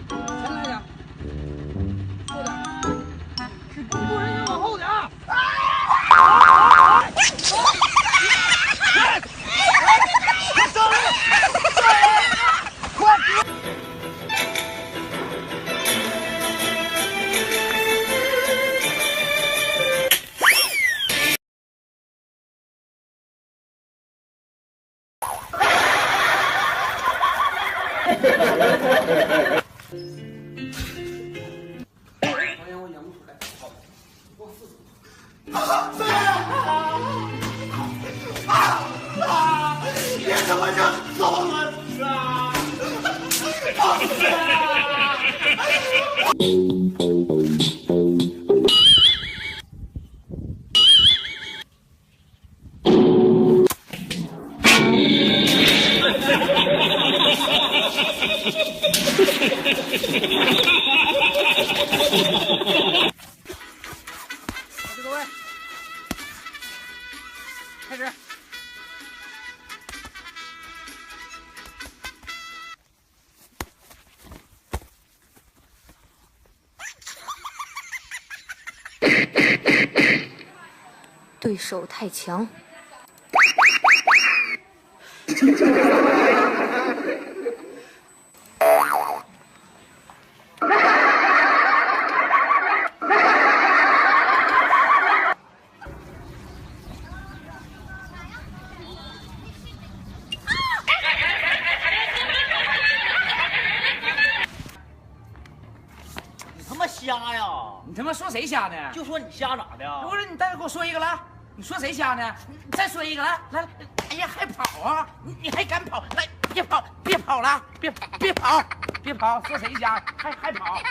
前来点，后点，你工作人员往后点。你怎么就走了啊？各位，开始。对手太强。你他妈瞎呀！你他妈说谁瞎呢？就说你瞎咋的？不是你再给我说一个来，你说谁瞎呢？你再说一个来，来，哎呀，还跑啊？你还敢跑？来，别跑，别跑了，别跑，别跑！说谁瞎？还跑？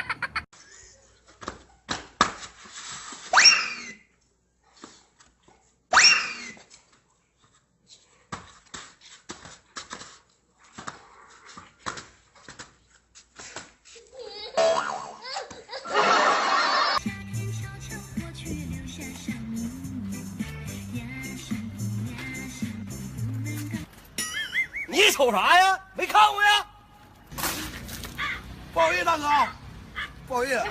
你瞅啥呀？没看过呀？不好意思，大哥，不好意思。